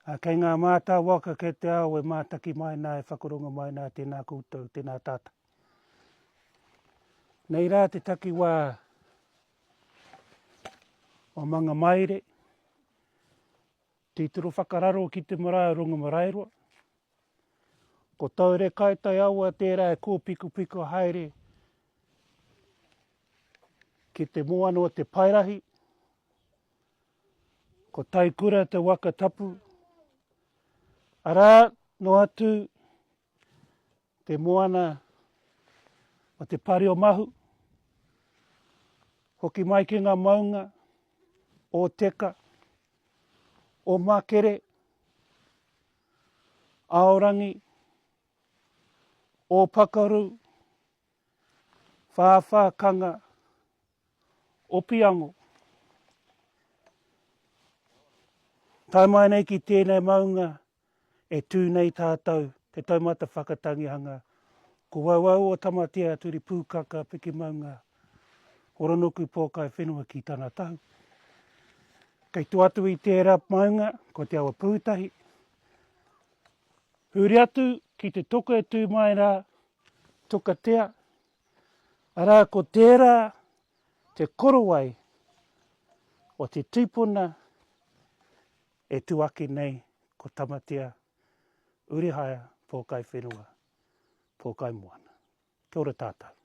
Kei ngā mātā waka ke te ao e mātaki mai nā, e whakaronga mai nā, tēnā koutou, tēnā tāta. Nei rā te taki wā o manga maire, tituru whakararo ki te marae runga maraeroa. Ko taure kaitai aua tērā e kō piku piku haere ki te moana o te pairahi. Ko tai kura te waka tapu. Arā no atu te moana o te pari o mahu. Hoki mai ki ngā maunga o teka, o makere, aorangi, o pakaru, whāwhākanga, o piango. Tai mai nei ki tēnei maunga e tū nei tātou te taumata whakatangihanga. Ko wauau o Tamatea turi pūkaka piki maunga Horonoku Pokaiwhenua ki tāna tahu. Kei tu atu i tērā maunga, ko te awa pūtahi. Huri atu ki te toko e tū mai rā, tukatea. Arā ko tērā te korowai o te tūpuna e tu ake nei ko Tamatea, Urihaya, Pokaiwhenua, Pokaimoana. Kia ora tātou.